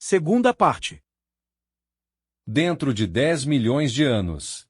Segunda parte. Dentro de 10 milhões de anos.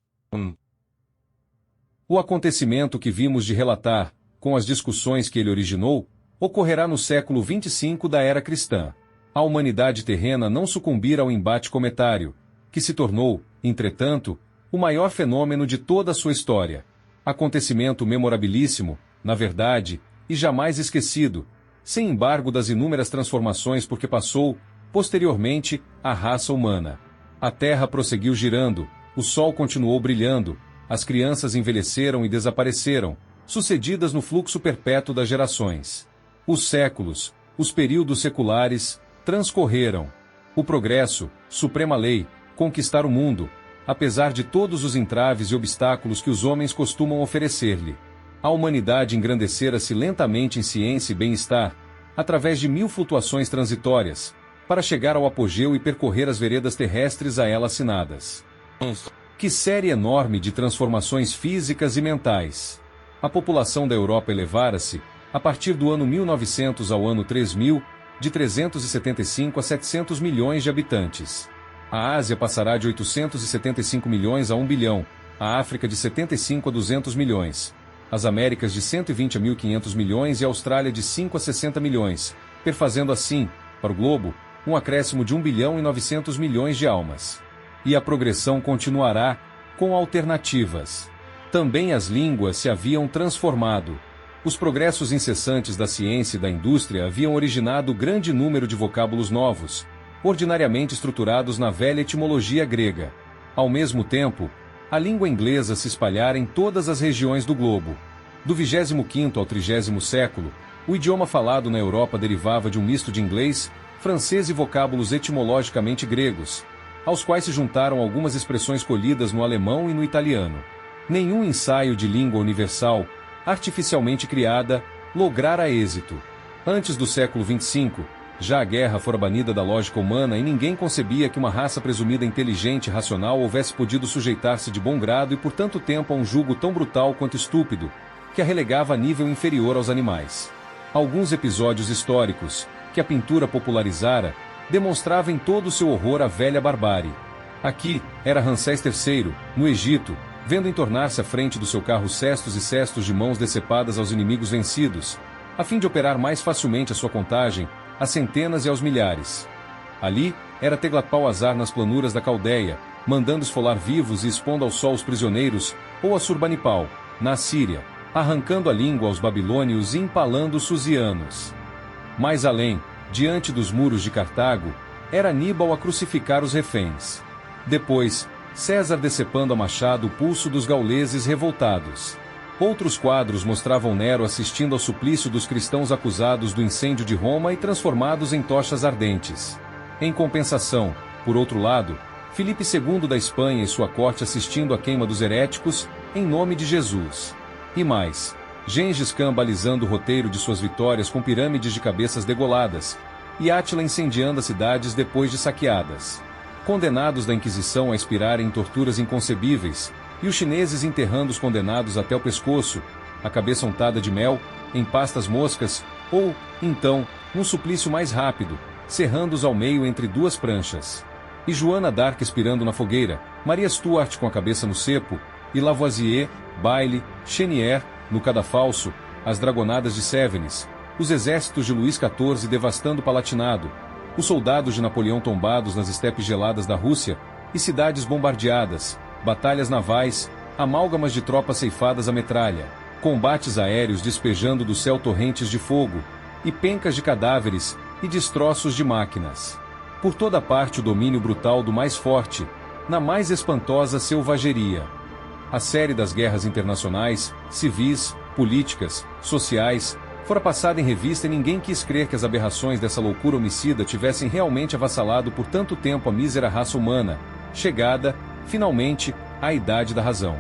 O acontecimento que vimos de relatar, com as discussões que ele originou, ocorrerá no século 25 da era cristã. A humanidade terrena não sucumbira ao embate cometário, que se tornou, entretanto, o maior fenômeno de toda a sua história. Acontecimento memorabilíssimo, na verdade, e jamais esquecido, sem embargo das inúmeras transformações por que passou, posteriormente, a raça humana. A Terra prosseguiu girando, o Sol continuou brilhando, as crianças envelheceram e desapareceram, sucedidas no fluxo perpétuo das gerações. Os séculos, os períodos seculares, transcorreram. O progresso, suprema lei, conquistar o mundo, apesar de todos os entraves e obstáculos que os homens costumam oferecer-lhe. A humanidade engrandecera-se lentamente em ciência e bem-estar, através de 1000 flutuações transitórias, para chegar ao apogeu e percorrer as veredas terrestres a ela assinadas. Que série enorme de transformações físicas e mentais! A população da Europa elevara-se, a partir do ano 1900 ao ano 3000, de 375 a 700 milhões de habitantes. A Ásia passará de 875 milhões a 1 bilhão, a África de 75 a 200 milhões, as Américas de 120 a 1.500 milhões e a Austrália de 5 a 60 milhões, perfazendo assim, para o globo, um acréscimo de 1 bilhão e 900 milhões de almas. E a progressão continuará, com alternativas. Também as línguas se haviam transformado. Os progressos incessantes da ciência e da indústria haviam originado grande número de vocábulos novos, ordinariamente estruturados na velha etimologia grega. Ao mesmo tempo, a língua inglesa se espalhara em todas as regiões do globo. Do 25º ao 30º século, o idioma falado na Europa derivava de um misto de inglês, francês e vocábulos etimologicamente gregos, aos quais se juntaram algumas expressões colhidas no alemão e no italiano. Nenhum ensaio de língua universal, artificialmente criada, lograra êxito. Antes do século 25, já a guerra fora banida da lógica humana e ninguém concebia que uma raça presumida inteligente e racional houvesse podido sujeitar-se de bom grado e por tanto tempo a um jugo tão brutal quanto estúpido, que a relegava a nível inferior aos animais. Alguns episódios históricos, que a pintura popularizara, demonstravam em todo o seu horror a velha barbárie. Aqui, era Ramsés III, no Egito, vendo entornar-se à frente do seu carro cestos e cestos de mãos decepadas aos inimigos vencidos, a fim de operar mais facilmente a sua contagem, às centenas e aos milhares. Ali, era Teglatpau-Azar nas planuras da Caldeia, mandando esfolar vivos e expondo ao sol os prisioneiros, ou Assurbanipal, na Assíria, arrancando a língua aos babilônios e empalando os susianos. Mais além, diante dos muros de Cartago, era Aníbal a crucificar os reféns. Depois, César decepando a machado o pulso dos gauleses revoltados. Outros quadros mostravam Nero assistindo ao suplício dos cristãos acusados do incêndio de Roma e transformados em tochas ardentes. Em compensação, por outro lado, Filipe II da Espanha e sua corte assistindo à queima dos heréticos, em nome de Jesus. E mais, Gengis Khan balizando o roteiro de suas vitórias com pirâmides de cabeças degoladas, e Átila incendiando as cidades depois de saqueadas. Condenados da Inquisição a expirarem em torturas inconcebíveis, e os chineses enterrando os condenados até o pescoço, a cabeça untada de mel, em pastas moscas, ou, então, num suplício mais rápido, serrando-os ao meio entre duas pranchas. E Joana d'Arc expirando na fogueira, Maria Stuart com a cabeça no cepo, e Lavoisier, Bailly, Chenier, no cadafalso, as dragonadas de Cévenes, os exércitos de Luís XIV devastando o Palatinado, os soldados de Napoleão tombados nas estepes geladas da Rússia, e cidades bombardeadas, batalhas navais, amálgamas de tropas ceifadas à metralha, combates aéreos despejando do céu torrentes de fogo, e pencas de cadáveres, e destroços de máquinas. Por toda parte o domínio brutal do mais forte, na mais espantosa selvageria. A série das guerras internacionais, civis, políticas, sociais, fora passada em revista e ninguém quis crer que as aberrações dessa loucura homicida tivessem realmente avassalado por tanto tempo a mísera raça humana, chegada, finalmente, à idade da razão.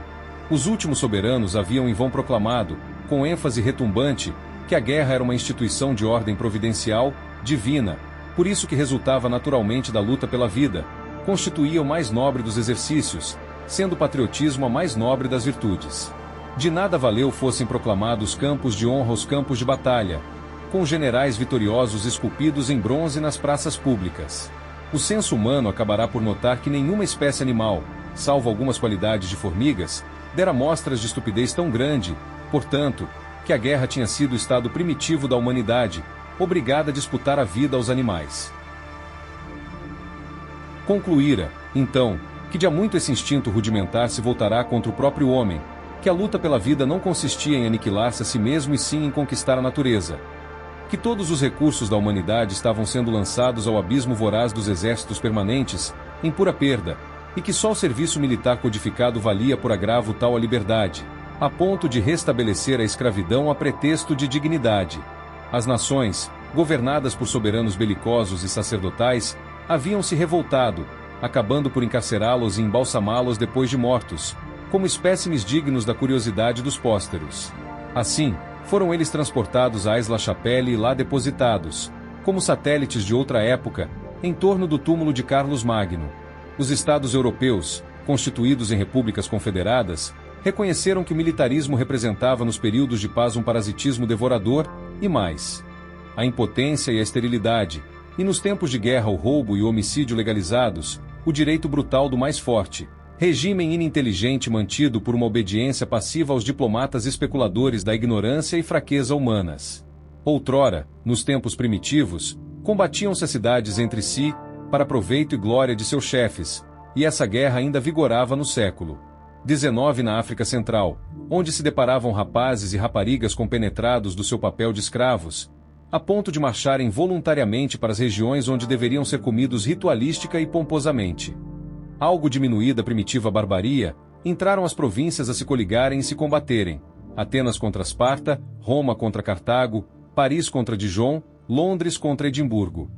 Os últimos soberanos haviam em vão proclamado, com ênfase retumbante, que a guerra era uma instituição de ordem providencial, divina, por isso que resultava naturalmente da luta pela vida, constituía o mais nobre dos exercícios, sendo o patriotismo a mais nobre das virtudes. De nada valeu fossem proclamados campos de honra os campos de batalha, com generais vitoriosos esculpidos em bronze nas praças públicas. O senso humano acabará por notar que nenhuma espécie animal, salvo algumas qualidades de formigas, dera mostras de estupidez tão grande, portanto, que a guerra tinha sido o estado primitivo da humanidade, obrigada a disputar a vida aos animais. Concluíra, então, que de há muito esse instinto rudimentar se voltará contra o próprio homem, que a luta pela vida não consistia em aniquilar-se a si mesmo e sim em conquistar a natureza. Que todos os recursos da humanidade estavam sendo lançados ao abismo voraz dos exércitos permanentes, em pura perda, e que só o serviço militar codificado valia por agravo tal a liberdade, a ponto de restabelecer a escravidão a pretexto de dignidade. As nações, governadas por soberanos belicosos e sacerdotais, haviam se revoltado, acabando por encarcerá-los e embalsamá-los depois de mortos, como espécimes dignos da curiosidade dos pósteros. Assim, foram eles transportados à Aix-la-Chapelle e lá depositados, como satélites de outra época, em torno do túmulo de Carlos Magno. Os estados europeus, constituídos em repúblicas confederadas, reconheceram que o militarismo representava nos períodos de paz um parasitismo devorador, e mais, a impotência e a esterilidade, e nos tempos de guerra o roubo e o homicídio legalizados, o direito brutal do mais forte, regime ininteligente mantido por uma obediência passiva aos diplomatas especuladores da ignorância e fraqueza humanas. Outrora, nos tempos primitivos, combatiam-se as cidades entre si, para proveito e glória de seus chefes, e essa guerra ainda vigorava no século XIX na África Central, onde se deparavam rapazes e raparigas compenetrados do seu papel de escravos, a ponto de marcharem voluntariamente para as regiões onde deveriam ser comidos ritualística e pomposamente. Algo diminuída a primitiva barbaria, entraram as províncias a se coligarem e se combaterem, Atenas contra Esparta, Roma contra Cartago, Paris contra Dijon, Londres contra Edimburgo.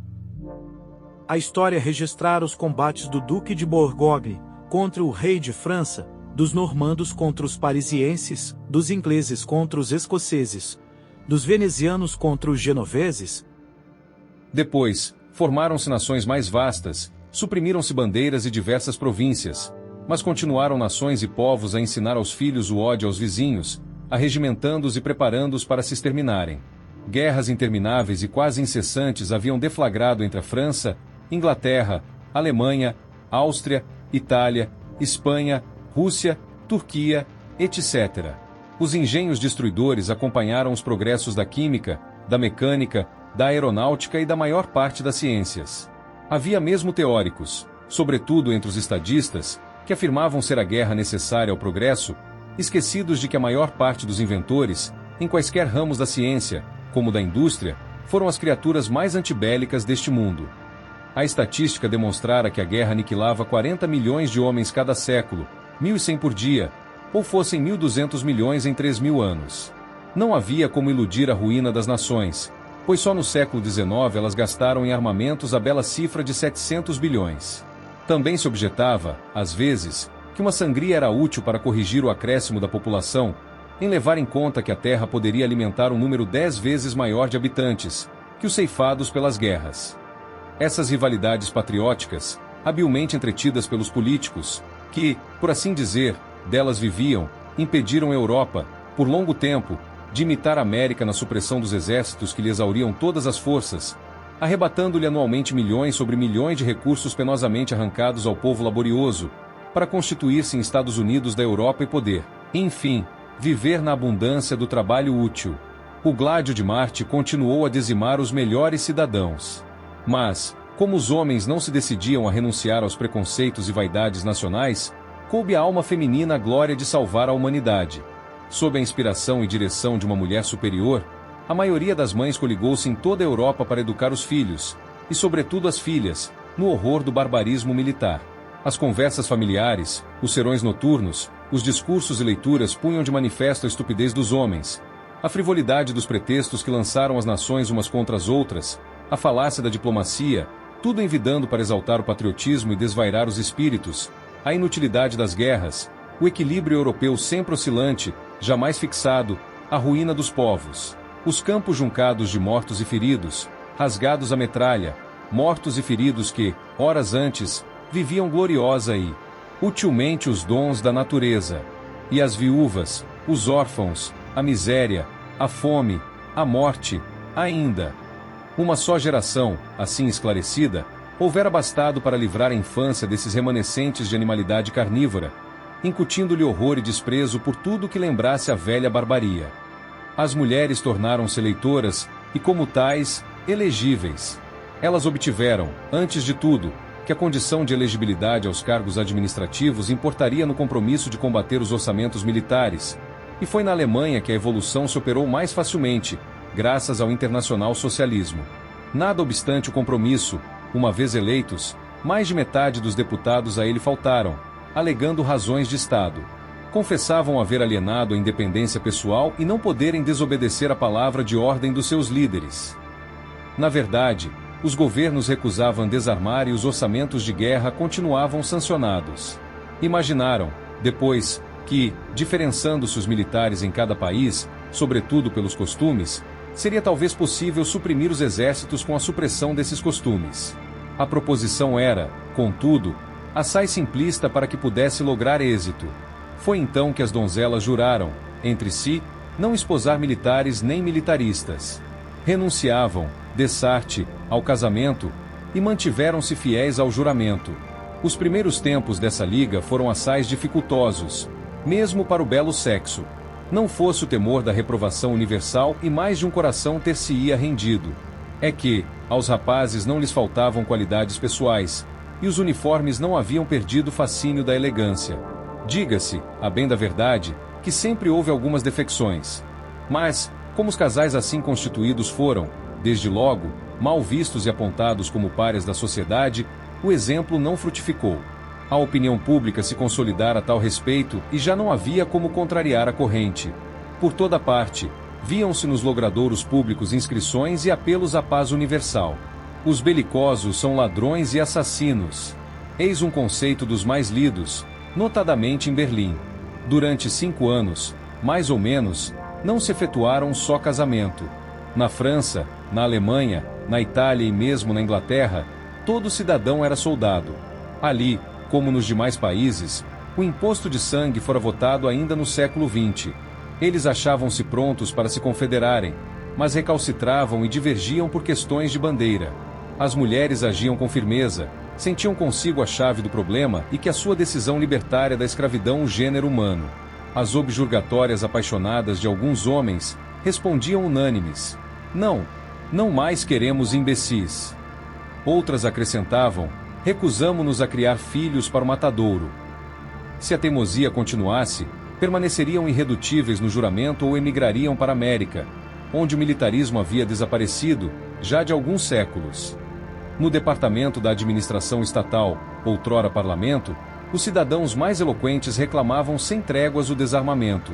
A história registrara os combates do Duque de Bourgogne contra o rei de França, dos normandos contra os parisienses, dos ingleses contra os escoceses, dos venezianos contra os genoveses. Depois, formaram-se nações mais vastas, suprimiram-se bandeiras e diversas províncias, mas continuaram nações e povos a ensinar aos filhos o ódio aos vizinhos, arregimentando-os e preparando-os para se exterminarem. Guerras intermináveis e quase incessantes haviam deflagrado entre a França, Inglaterra, Alemanha, Áustria, Itália, Espanha, Rússia, Turquia, etc. Os engenhos destruidores acompanharam os progressos da química, da mecânica, da aeronáutica e da maior parte das ciências. Havia mesmo teóricos, sobretudo entre os estadistas, que afirmavam ser a guerra necessária ao progresso, esquecidos de que a maior parte dos inventores, em quaisquer ramos da ciência, como da indústria, foram as criaturas mais antibélicas deste mundo. A estatística demonstrara que a guerra aniquilava 40 milhões de homens cada século, 1.100 por dia, ou fossem 1.200 milhões em 3.000 anos. Não havia como iludir a ruína das nações, pois só no século XIX elas gastaram em armamentos a bela cifra de 700 bilhões. Também se objetava, às vezes, que uma sangria era útil para corrigir o acréscimo da população, em levar em conta que a Terra poderia alimentar um número 10 vezes maior de habitantes, que os ceifados pelas guerras. Essas rivalidades patrióticas, habilmente entretidas pelos políticos, que, por assim dizer, delas viviam, impediram a Europa, por longo tempo, de imitar a América na supressão dos exércitos que lhe exauriam todas as forças, arrebatando-lhe anualmente milhões sobre milhões de recursos penosamente arrancados ao povo laborioso, para constituir-se em Estados Unidos da Europa e poder, enfim, viver na abundância do trabalho útil. O Gládio de Marte continuou a dizimar os melhores cidadãos. Mas, como os homens não se decidiam a renunciar aos preconceitos e vaidades nacionais, coube à alma feminina a glória de salvar a humanidade. Sob a inspiração e direção de uma mulher superior, a maioria das mães coligou-se em toda a Europa para educar os filhos, e sobretudo as filhas, no horror do barbarismo militar. As conversas familiares, os serões noturnos, os discursos e leituras punham de manifesto a estupidez dos homens, a frivolidade dos pretextos que lançaram as nações umas contra as outras, a falácia da diplomacia, tudo envidando para exaltar o patriotismo e desvairar os espíritos, a inutilidade das guerras, o equilíbrio europeu sempre oscilante, jamais fixado, a ruína dos povos, os campos juncados de mortos e feridos, rasgados a metralha, mortos e feridos que, horas antes, viviam gloriosa e, utilmente os dons da natureza, e as viúvas, os órfãos, a miséria, a fome, a morte, ainda. Uma só geração, assim esclarecida, Houvera bastado para livrar a infância desses remanescentes de animalidade carnívora, incutindo-lhe horror e desprezo por tudo que lembrasse a velha barbaria. As mulheres tornaram-se eleitoras e, como tais, elegíveis. Elas obtiveram, antes de tudo, que a condição de elegibilidade aos cargos administrativos importaria no compromisso de combater os orçamentos militares, e foi na Alemanha que a evolução se operou mais facilmente, graças ao internacional socialismo. Nada obstante o compromisso, uma vez eleitos, mais de metade dos deputados a ele faltaram, alegando razões de Estado. Confessavam haver alienado a independência pessoal e não poderem desobedecer a palavra de ordem dos seus líderes. Na verdade, os governos recusavam desarmar e os orçamentos de guerra continuavam sancionados. Imaginaram, depois, que, diferenciando-se os militares em cada país, sobretudo pelos costumes, seria talvez possível suprimir os exércitos com a supressão desses costumes. A proposição era, contudo, assaz simplista para que pudesse lograr êxito. Foi então que as donzelas juraram, entre si, não esposar militares nem militaristas. Renunciavam, de sorte, ao casamento, e mantiveram-se fiéis ao juramento. Os primeiros tempos dessa liga foram assaz dificultosos, mesmo para o belo sexo. Não fosse o temor da reprovação universal e mais de um coração ter-se-ia rendido. É que, aos rapazes não lhes faltavam qualidades pessoais, e os uniformes não haviam perdido o fascínio da elegância. Diga-se, a bem da verdade, que sempre houve algumas defecções. Mas, como os casais assim constituídos foram, desde logo, mal vistos e apontados como párias da sociedade, o exemplo não frutificou. A opinião pública se consolidara a tal respeito e já não havia como contrariar a corrente. Por toda parte, viam-se nos logradouros públicos inscrições e apelos à paz universal. Os belicosos são ladrões e assassinos. Eis um conceito dos mais lidos, notadamente em Berlim. Durante 5 anos, mais ou menos, não se efetuaram um só casamento. Na França, na Alemanha, na Itália e mesmo na Inglaterra, todo cidadão era soldado. Ali, como nos demais países, o imposto de sangue fora votado ainda no século XX. Eles achavam-se prontos para se confederarem, mas recalcitravam e divergiam por questões de bandeira. As mulheres agiam com firmeza, sentiam consigo a chave do problema e que a sua decisão libertária da escravidão o gênero humano. As objurgatórias apaixonadas de alguns homens respondiam unânimes: não, não mais queremos imbecis. Outras acrescentavam: recusamo-nos a criar filhos para o matadouro. Se a teimosia continuasse, permaneceriam irredutíveis no juramento ou emigrariam para a América, onde o militarismo havia desaparecido, já de alguns séculos. No departamento da administração estatal, outrora parlamento, os cidadãos mais eloquentes reclamavam sem tréguas o desarmamento.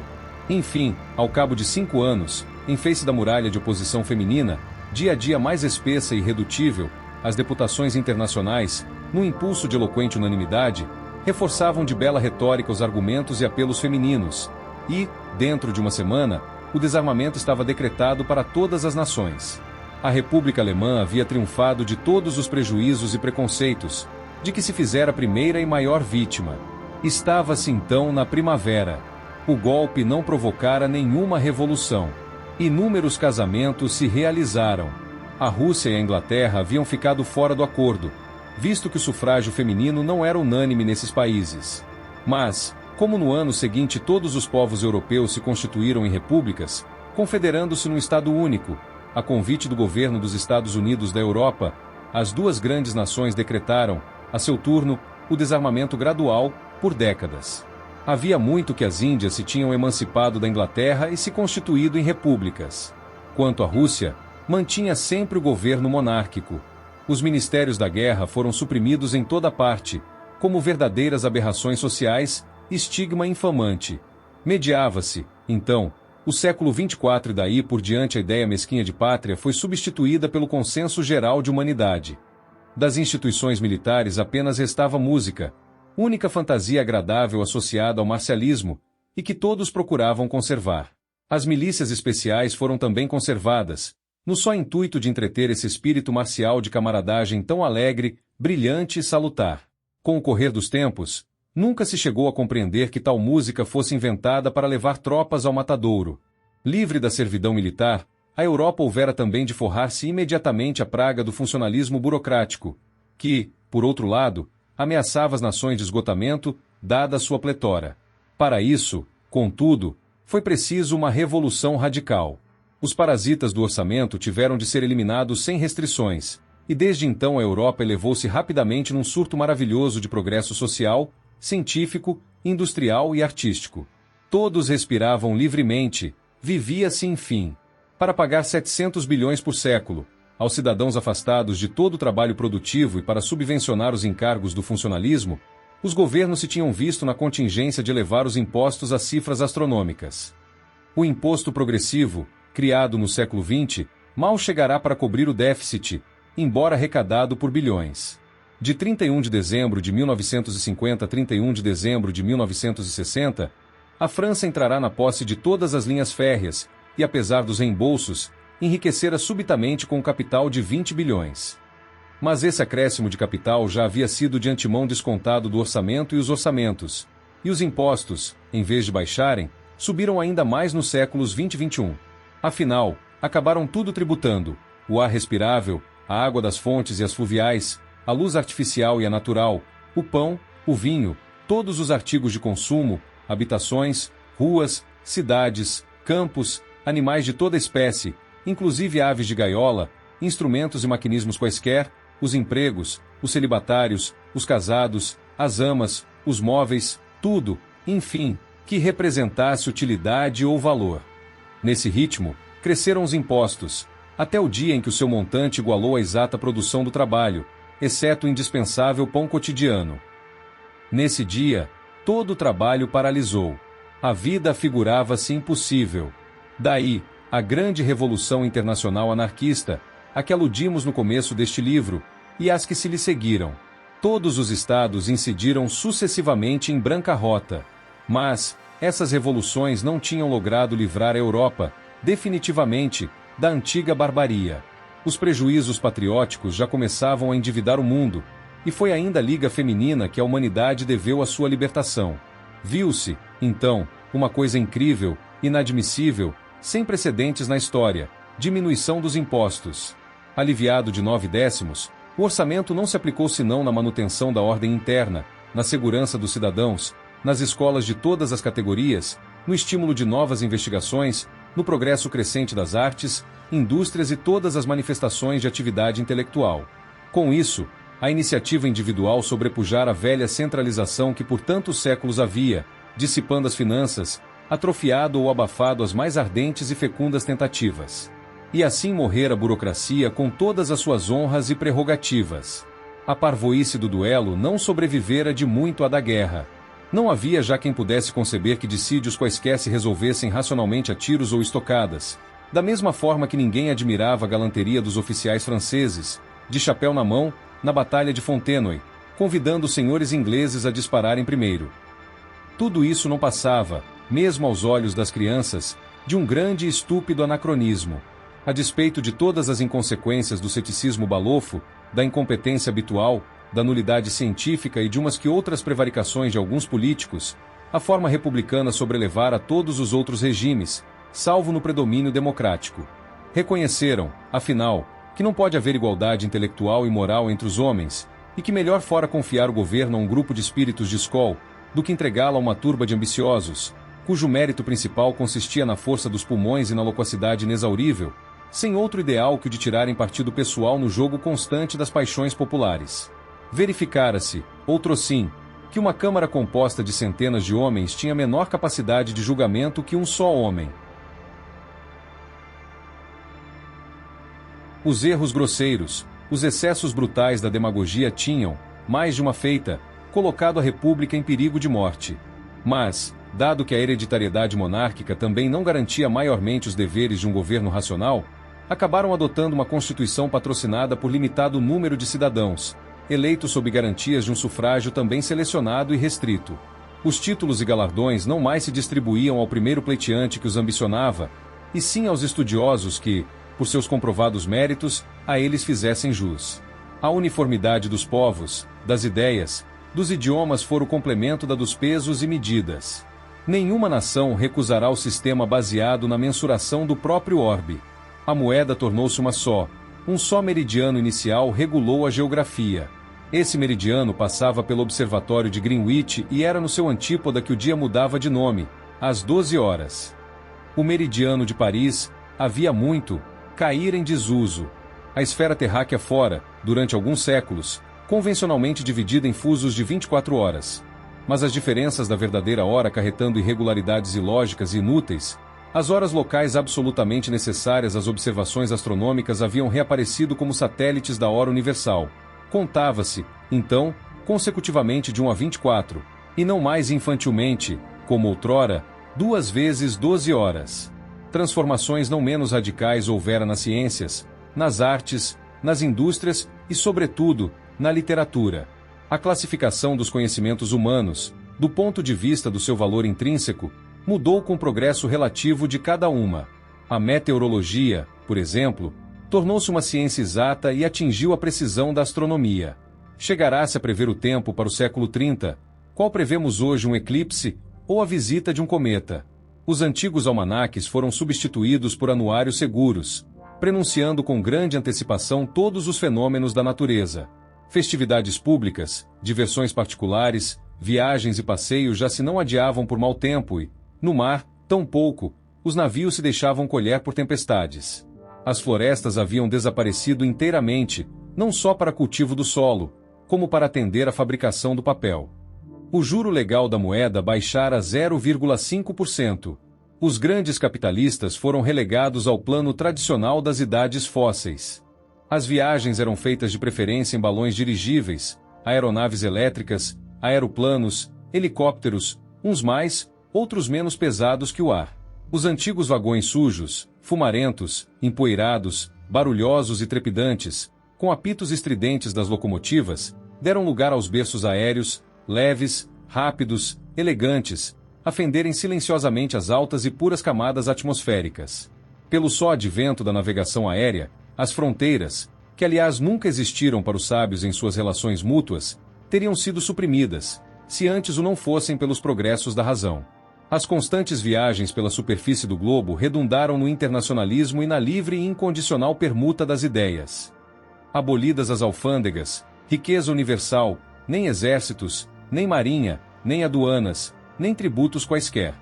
Enfim, ao cabo de 5 anos, em face da muralha de oposição feminina, dia a dia mais espessa e irredutível, as deputações internacionais, num impulso de eloquente unanimidade, reforçavam de bela retórica os argumentos e apelos femininos, e, dentro de uma semana, o desarmamento estava decretado para todas as nações. A República Alemã havia triunfado de todos os prejuízos e preconceitos, de que se fizera a primeira e maior vítima. Estava-se então na primavera. O golpe não provocara nenhuma revolução. Inúmeros casamentos se realizaram. A Rússia e a Inglaterra haviam ficado fora do acordo, visto que o sufrágio feminino não era unânime nesses países. Mas, como no ano seguinte todos os povos europeus se constituíram em repúblicas, confederando-se num Estado único, a convite do governo dos Estados Unidos da Europa, as duas grandes nações decretaram, a seu turno, o desarmamento gradual, por décadas. Havia muito que as Índias se tinham emancipado da Inglaterra e se constituído em repúblicas. Quanto à Rússia, mantinha sempre o governo monárquico. Os ministérios da guerra foram suprimidos em toda parte, como verdadeiras aberrações sociais, estigma infamante. Mediava-se, então, o século 24 e daí por diante a ideia mesquinha de pátria foi substituída pelo consenso geral de humanidade. Das instituições militares apenas restava música, única fantasia agradável associada ao marcialismo, e que todos procuravam conservar. As milícias especiais foram também conservadas, no só intuito de entreter esse espírito marcial de camaradagem tão alegre, brilhante e salutar. Com o correr dos tempos, nunca se chegou a compreender que tal música fosse inventada para levar tropas ao matadouro. Livre da servidão militar, a Europa houvera também de forrar-se imediatamente a praga do funcionalismo burocrático. que, por outro lado, ameaçava as nações de esgotamento, dada a sua pletora. Para isso, contudo, foi preciso uma revolução radical. Os parasitas do orçamento tiveram de ser eliminados sem restrições, e desde então a Europa elevou-se rapidamente num surto maravilhoso de progresso social, científico, industrial e artístico. Todos respiravam livremente, vivia-se enfim. Para pagar 700 bilhões por século, aos cidadãos afastados de todo o trabalho produtivo e para subvencionar os encargos do funcionalismo, os governos se tinham visto na contingência de elevar os impostos a cifras astronômicas. O imposto progressivo, criado no século XX, mal chegará para cobrir o déficit, embora arrecadado por bilhões. De 31 de dezembro de 1950 a 31 de dezembro de 1960, a França entrará na posse de todas as linhas férreas e, apesar dos reembolsos, enriquecera subitamente com um capital de 20 bilhões. Mas esse acréscimo de capital já havia sido de antemão descontado do orçamento e os orçamentos, e os impostos, em vez de baixarem, subiram ainda mais nos séculos 20 e 21. Afinal, acabaram tudo tributando: o ar respirável, a água das fontes e as fluviais, a luz artificial e a natural, o pão, o vinho, todos os artigos de consumo, habitações, ruas, cidades, campos, animais de toda espécie, inclusive aves de gaiola, instrumentos e maquinismos quaisquer, os empregos, os celibatários, os casados, as amas, os móveis, tudo, enfim, que representasse utilidade ou valor. Nesse ritmo, cresceram os impostos, até o dia em que o seu montante igualou a exata produção do trabalho, exceto o indispensável pão cotidiano. Nesse dia, todo o trabalho paralisou. A vida afigurava-se impossível. Daí, a grande revolução internacional anarquista, a que aludimos no começo deste livro, e as que se lhe seguiram. Todos os estados incidiram sucessivamente em bancarrota. Mas, essas revoluções não tinham logrado livrar a Europa, definitivamente, da antiga barbaria. Os prejuízos patrióticos já começavam a endividar o mundo, e foi ainda a Liga Feminina que a humanidade deveu a sua libertação. Viu-se, então, uma coisa incrível, inadmissível, sem precedentes na história: diminuição dos impostos. Aliviado de 9 décimos, o orçamento não se aplicou senão na manutenção da ordem interna, na segurança dos cidadãos, nas escolas de todas as categorias, no estímulo de novas investigações, no progresso crescente das artes, indústrias e todas as manifestações de atividade intelectual. Com isso, a iniciativa individual sobrepujara a velha centralização que por tantos séculos havia, dissipando as finanças, atrofiado ou abafado as mais ardentes e fecundas tentativas. E assim morrera a burocracia com todas as suas honras e prerrogativas. A parvoíce do duelo não sobrevivera de muito à da guerra. Não havia já quem pudesse conceber que dissídios quaisquer se resolvessem racionalmente a tiros ou estocadas. Da mesma forma que ninguém admirava a galanteria dos oficiais franceses, de chapéu na mão, na Batalha de Fontenoy, convidando os senhores ingleses a dispararem primeiro. Tudo isso não passava, mesmo aos olhos das crianças, de um grande e estúpido anacronismo. A despeito de todas as inconsequências do ceticismo balofo, da incompetência habitual, da nulidade científica e de umas que outras prevaricações de alguns políticos, a forma republicana sobrelevara todos os outros regimes, salvo no predomínio democrático. Reconheceram, afinal, que não pode haver igualdade intelectual e moral entre os homens, e que melhor fora confiar o governo a um grupo de espíritos de escol, do que entregá-lo a uma turba de ambiciosos, cujo mérito principal consistia na força dos pulmões e na loquacidade inexaurível, sem outro ideal que o de tirarem partido pessoal no jogo constante das paixões populares. Verificara-se, outrossim, que uma Câmara composta de centenas de homens tinha menor capacidade de julgamento que um só homem. Os erros grosseiros, os excessos brutais da demagogia tinham, mais de uma feita, colocado a República em perigo de morte. Mas, dado que a hereditariedade monárquica também não garantia maiormente os deveres de um governo racional, acabaram adotando uma constituição patrocinada por limitado número de cidadãos, eleitos sob garantias de um sufrágio também selecionado e restrito. Os títulos e galardões não mais se distribuíam ao primeiro pleiteante que os ambicionava, e sim aos estudiosos que, por seus comprovados méritos, a eles fizessem jus. A uniformidade dos povos, das ideias, dos idiomas fora o complemento da dos pesos e medidas. Nenhuma nação recusará o sistema baseado na mensuração do próprio orbe. A moeda tornou-se uma só. Um só meridiano inicial regulou a geografia. Esse meridiano passava pelo observatório de Greenwich e era no seu antípoda que o dia mudava de nome, às 12 horas. O meridiano de Paris, havia muito, caíra em desuso. A esfera terráquea fora, durante alguns séculos, convencionalmente dividida em fusos de 24 horas. Mas as diferenças da verdadeira hora acarretando irregularidades ilógicas e inúteis, as horas locais absolutamente necessárias às observações astronômicas haviam reaparecido como satélites da hora universal. Contava-se, então, consecutivamente de 1 a 24, e não mais infantilmente, como outrora, 2 vezes 12 horas. Transformações não menos radicais houvera nas ciências, nas artes, nas indústrias e, sobretudo, na literatura. A classificação dos conhecimentos humanos, do ponto de vista do seu valor intrínseco, mudou com o progresso relativo de cada uma. A meteorologia, por exemplo, tornou-se uma ciência exata e atingiu a precisão da astronomia. Chegará-se a prever o tempo para o século 30, qual prevemos hoje um eclipse ou a visita de um cometa. Os antigos almanaques foram substituídos por anuários seguros, prenunciando com grande antecipação todos os fenômenos da natureza. Festividades públicas, diversões particulares, viagens e passeios já se não adiavam por mau tempo e, no mar, tampouco, os navios se deixavam colher por tempestades. As florestas haviam desaparecido inteiramente, não só para cultivo do solo, como para atender à fabricação do papel. O juro legal da moeda baixara a 0,5%. Os grandes capitalistas foram relegados ao plano tradicional das idades fósseis. As viagens eram feitas de preferência em balões dirigíveis, aeronaves elétricas, aeroplanos, helicópteros, uns mais, outros menos pesados que o ar. Os antigos vagões sujos, fumarentos, empoeirados, barulhosos e trepidantes, com apitos estridentes das locomotivas, deram lugar aos berços aéreos, leves, rápidos, elegantes, a fenderem silenciosamente as altas e puras camadas atmosféricas. Pelo só advento da navegação aérea, as fronteiras, que aliás nunca existiram para os sábios em suas relações mútuas, teriam sido suprimidas, se antes o não fossem pelos progressos da razão. As constantes viagens pela superfície do globo redundaram no internacionalismo e na livre e incondicional permuta das ideias. Abolidas as alfândegas, riqueza universal, nem exércitos, nem marinha, nem aduanas, nem tributos quaisquer.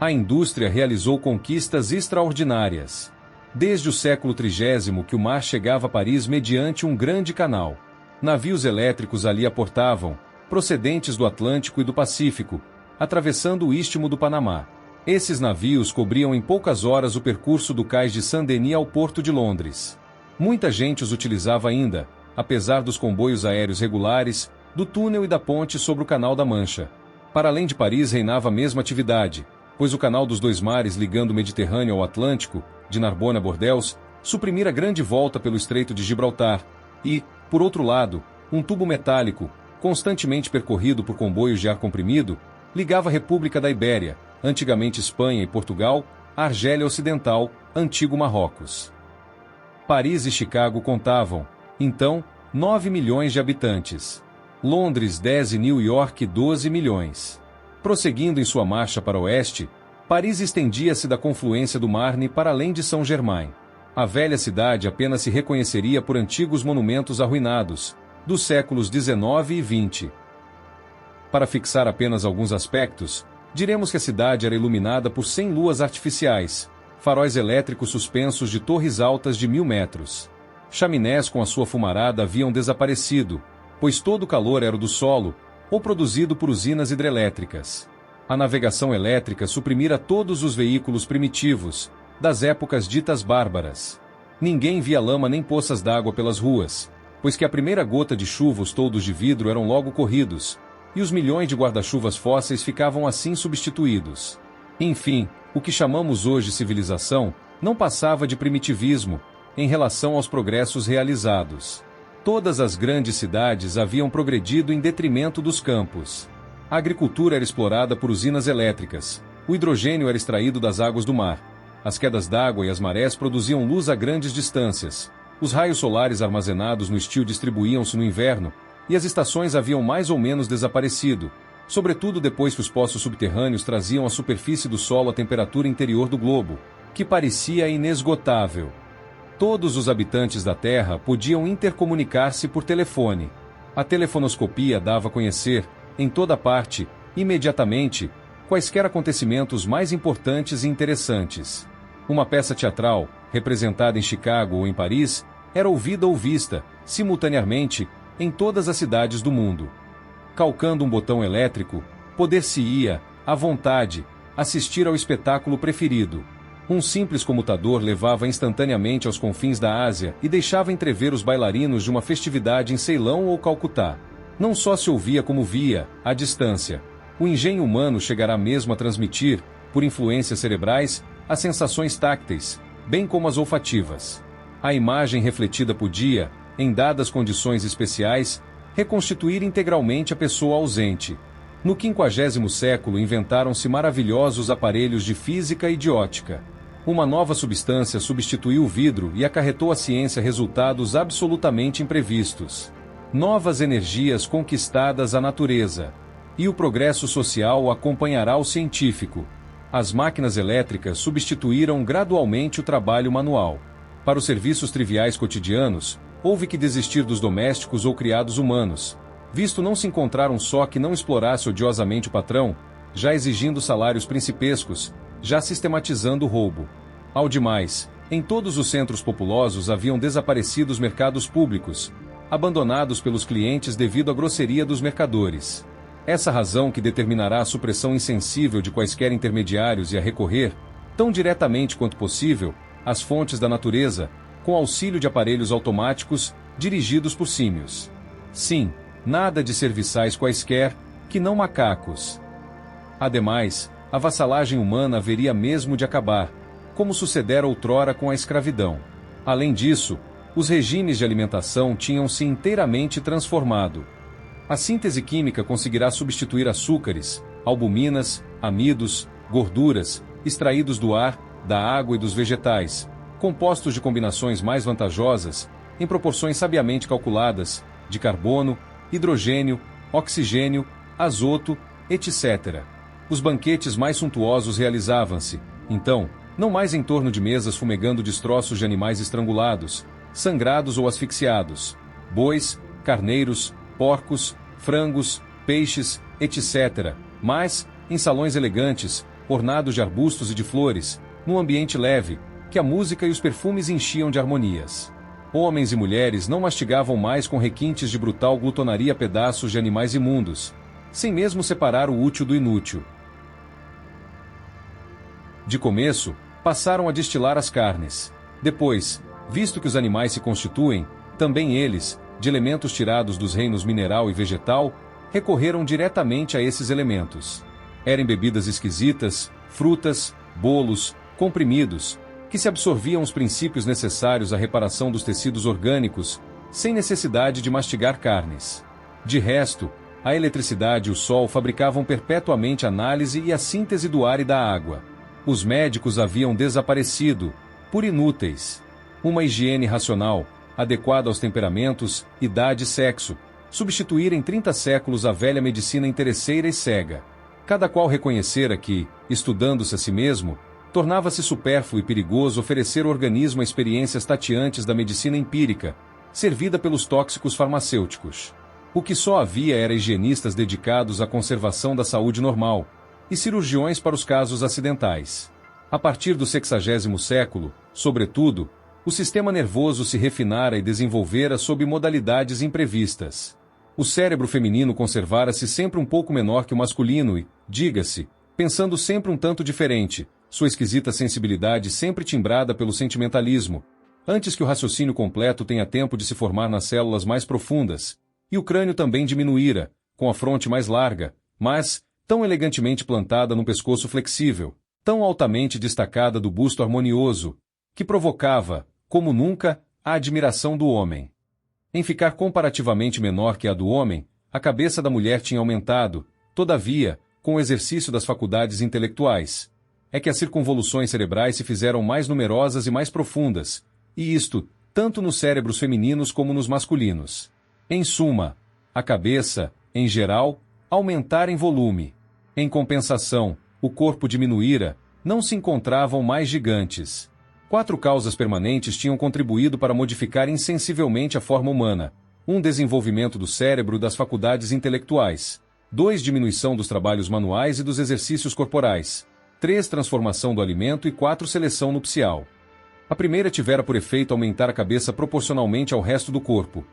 A indústria realizou conquistas extraordinárias. Desde o século XX que o mar chegava a Paris mediante um grande canal. Navios elétricos ali aportavam, procedentes do Atlântico e do Pacífico, atravessando o istmo do Panamá. Esses navios cobriam em poucas horas o percurso do cais de Saint-Denis ao porto de Londres. Muita gente os utilizava ainda, apesar dos comboios aéreos regulares, do túnel e da ponte sobre o Canal da Mancha. Para além de Paris reinava a mesma atividade, pois o Canal dos Dois Mares ligando o Mediterrâneo ao Atlântico, de Narbonne a Bordeaux, suprimira grande volta pelo Estreito de Gibraltar, e, por outro lado, um tubo metálico, constantemente percorrido por comboios de ar comprimido, ligava a República da Ibéria, antigamente Espanha e Portugal, à Argélia Ocidental, antigo Marrocos. Paris e Chicago contavam, então, 9 milhões de habitantes. Londres 10 e New York 12 milhões. Prosseguindo em sua marcha para o oeste, Paris estendia-se da confluência do Marne para além de Saint-Germain. A velha cidade apenas se reconheceria por antigos monumentos arruinados, dos séculos XIX e XX. Para fixar apenas alguns aspectos, diremos que a cidade era iluminada por 100 luas artificiais, faróis elétricos suspensos de torres altas de 1000 metros. Chaminés com a sua fumarada haviam desaparecido, pois todo o calor era do solo, ou produzido por usinas hidrelétricas. A navegação elétrica suprimira todos os veículos primitivos, das épocas ditas bárbaras. Ninguém via lama nem poças d'água pelas ruas, pois que a primeira gota de chuva os toldos de vidro eram logo corridos, e os milhões de guarda-chuvas fósseis ficavam assim substituídos. Enfim, o que chamamos hoje civilização, não passava de primitivismo, em relação aos progressos realizados. Todas as grandes cidades haviam progredido em detrimento dos campos. A agricultura era explorada por usinas elétricas, o hidrogênio era extraído das águas do mar, as quedas d'água e as marés produziam luz a grandes distâncias, os raios solares armazenados no estio distribuíam-se no inverno, e as estações haviam mais ou menos desaparecido, sobretudo depois que os poços subterrâneos traziam à superfície do solo a temperatura interior do globo, que parecia inesgotável. Todos os habitantes da Terra podiam intercomunicar-se por telefone. A telefonoscopia dava a conhecer, em toda parte, imediatamente, quaisquer acontecimentos mais importantes e interessantes. Uma peça teatral, representada em Chicago ou em Paris, era ouvida ou vista, simultaneamente, em todas as cidades do mundo. Calcando um botão elétrico, poder-se-ia, à vontade, assistir ao espetáculo preferido. Um simples comutador levava instantaneamente aos confins da Ásia e deixava entrever os bailarinos de uma festividade em Ceilão ou Calcutá. Não só se ouvia como via, à distância. O engenho humano chegará mesmo a transmitir, por influências cerebrais, as sensações tácteis, bem como as olfativas. A imagem refletida podia, em dadas condições especiais, reconstituir integralmente a pessoa ausente. No 50º século inventaram-se maravilhosos aparelhos de física e de ótica. Uma nova substância substituiu o vidro e acarretou à ciência resultados absolutamente imprevistos. Novas energias conquistadas à natureza. E o progresso social acompanhará o científico. As máquinas elétricas substituíram gradualmente o trabalho manual. Para os serviços triviais cotidianos, houve que desistir dos domésticos ou criados humanos, visto não se encontrar um só que não explorasse odiosamente o patrão, já exigindo salários principescos, já sistematizando o roubo. Ao demais, em todos os centros populosos haviam desaparecido os mercados públicos, abandonados pelos clientes devido à grosseria dos mercadores. Essa razão que determinará a supressão insensível de quaisquer intermediários e a recorrer, tão diretamente quanto possível, às fontes da natureza, com auxílio de aparelhos automáticos, dirigidos por símios. Sim, nada de serviçais quaisquer, que não macacos. Ademais, a vassalagem humana haveria mesmo de acabar, como sucedera outrora com a escravidão. Além disso, os regimes de alimentação tinham-se inteiramente transformado. A síntese química conseguirá substituir açúcares, albuminas, amidos, gorduras, extraídos do ar, da água e dos vegetais, compostos de combinações mais vantajosas, em proporções sabiamente calculadas, de carbono, hidrogênio, oxigênio, azoto, etc. Os banquetes mais suntuosos realizavam-se, então, não mais em torno de mesas fumegando destroços de animais estrangulados, sangrados ou asfixiados, bois, carneiros, porcos, frangos, peixes, etc., mas, em salões elegantes, ornados de arbustos e de flores, num ambiente leve, que a música e os perfumes enchiam de harmonias. Homens e mulheres não mastigavam mais com requintes de brutal glutonaria pedaços de animais imundos, sem mesmo separar o útil do inútil. De começo, passaram a destilar as carnes. Depois, visto que os animais se constituem, também eles, de elementos tirados dos reinos mineral e vegetal, recorreram diretamente a esses elementos. Eram bebidas esquisitas, frutas, bolos, comprimidos, que se absorviam os princípios necessários à reparação dos tecidos orgânicos, sem necessidade de mastigar carnes. De resto, a eletricidade e o sol fabricavam perpetuamente a análise e a síntese do ar e da água. Os médicos haviam desaparecido, por inúteis. Uma higiene racional, adequada aos temperamentos, idade e sexo, substituíra em 30 séculos a velha medicina interesseira e cega. Cada qual reconhecera que, estudando-se a si mesmo, tornava-se supérfluo e perigoso oferecer ao organismo experiências tateantes da medicina empírica, servida pelos tóxicos farmacêuticos. O que só havia era higienistas dedicados à conservação da saúde normal, e cirurgiões para os casos acidentais. A partir do 60º século, sobretudo, o sistema nervoso se refinara e desenvolvera sob modalidades imprevistas. O cérebro feminino conservara-se sempre um pouco menor que o masculino e, diga-se, pensando sempre um tanto diferente, sua esquisita sensibilidade sempre timbrada pelo sentimentalismo, antes que o raciocínio completo tenha tempo de se formar nas células mais profundas, e o crânio também diminuíra, com a fronte mais larga, mas, tão elegantemente plantada num pescoço flexível, tão altamente destacada do busto harmonioso, que provocava, como nunca, a admiração do homem. Em ficar comparativamente menor que a do homem, a cabeça da mulher tinha aumentado, todavia, com o exercício das faculdades intelectuais. É que as circunvoluções cerebrais se fizeram mais numerosas e mais profundas, e isto, tanto nos cérebros femininos como nos masculinos. Em suma, a cabeça, em geral, aumentara em volume. Em compensação, o corpo diminuíra, não se encontravam mais gigantes. 4 causas permanentes tinham contribuído para modificar insensivelmente a forma humana: 1. Desenvolvimento do cérebro e das faculdades intelectuais. 2. Diminuição dos trabalhos manuais e dos exercícios corporais. 3. Transformação do alimento e 4. Seleção nupcial. A primeira tivera por efeito aumentar a cabeça proporcionalmente ao resto do corpo.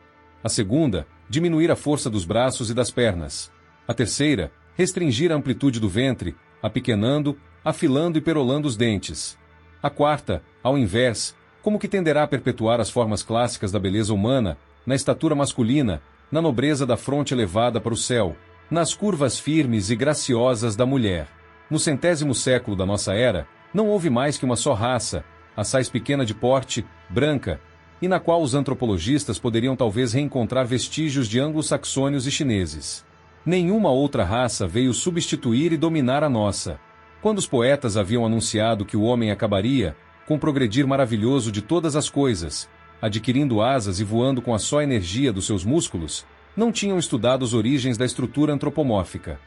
A segunda, diminuir a força dos braços e das pernas. A terceira, restringir a amplitude do ventre, apequenando, afilando e perolando os dentes. A quarta, ao invés, como que tenderá a perpetuar as formas clássicas da beleza humana, na estatura masculina, na nobreza da fronte elevada para o céu, nas curvas firmes e graciosas da mulher. No 100º século da nossa era, não houve mais que uma só raça, assaz pequena de porte, branca, e na qual os antropologistas poderiam talvez reencontrar vestígios de anglo-saxônios e chineses. Nenhuma outra raça veio substituir e dominar a nossa. Quando os poetas haviam anunciado que o homem acabaria, com o progredir maravilhoso de todas as coisas, adquirindo asas e voando com a só energia dos seus músculos, não tinham estudado as origens da estrutura antropomórfica.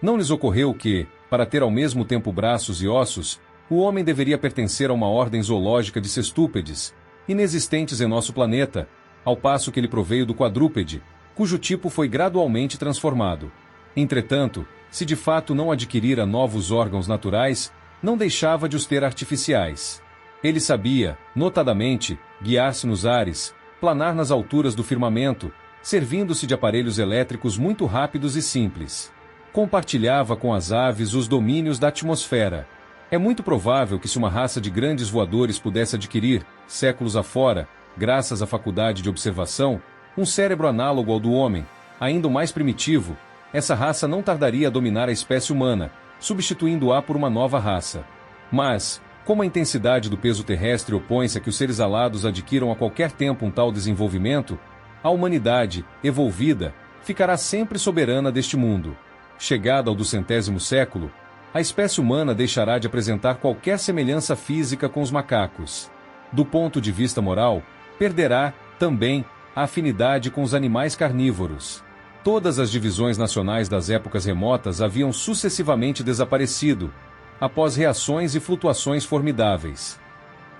Não lhes ocorreu que, para ter ao mesmo tempo braços e ossos, o homem deveria pertencer a uma ordem zoológica de sextúpedes, inexistentes em nosso planeta, ao passo que ele proveio do quadrúpede, cujo tipo foi gradualmente transformado. Entretanto, se de fato não adquirira novos órgãos naturais, não deixava de os ter artificiais. Ele sabia, notadamente, guiar-se nos ares, planar nas alturas do firmamento, servindo-se de aparelhos elétricos muito rápidos e simples. Compartilhava com as aves os domínios da atmosfera. É muito provável que se uma raça de grandes voadores pudesse adquirir, séculos afora, graças à faculdade de observação, um cérebro análogo ao do homem, ainda o mais primitivo, essa raça não tardaria a dominar a espécie humana, substituindo-a por uma nova raça. Mas, como a intensidade do peso terrestre opõe-se a que os seres alados adquiram a qualquer tempo um tal desenvolvimento, a humanidade, evolvida, ficará sempre soberana deste mundo. Chegada ao 200º século, a espécie humana deixará de apresentar qualquer semelhança física com os macacos. Do ponto de vista moral, perderá, também, a afinidade com os animais carnívoros. Todas as divisões nacionais das épocas remotas haviam sucessivamente desaparecido, após reações e flutuações formidáveis.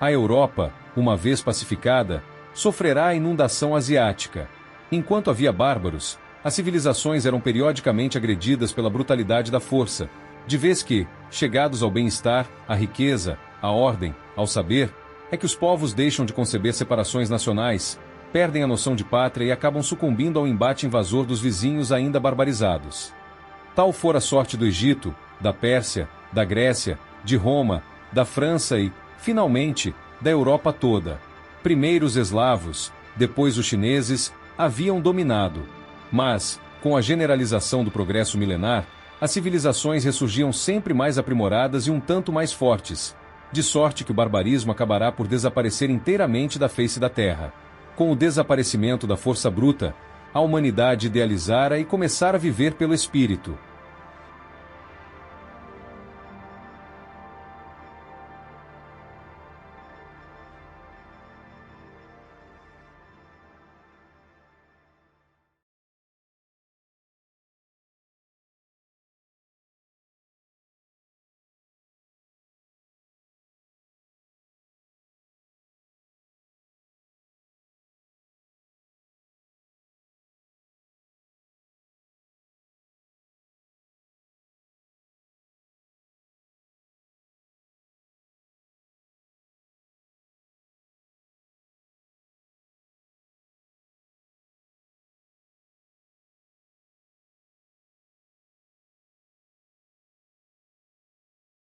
A Europa, uma vez pacificada, sofrerá a inundação asiática. Enquanto havia bárbaros, as civilizações eram periodicamente agredidas pela brutalidade da força, de vez que, chegados ao bem-estar, à riqueza, à ordem, ao saber, é que os povos deixam de conceber separações nacionais, perdem a noção de pátria e acabam sucumbindo ao embate invasor dos vizinhos ainda barbarizados. Tal fora a sorte do Egito, da Pérsia, da Grécia, de Roma, da França e, finalmente, da Europa toda. Primeiro os eslavos, depois os chineses, haviam dominado. Mas, com a generalização do progresso milenar, as civilizações ressurgiam sempre mais aprimoradas e um tanto mais fortes, de sorte que o barbarismo acabará por desaparecer inteiramente da face da Terra. Com o desaparecimento da força bruta, a humanidade idealizara e começara a viver pelo espírito.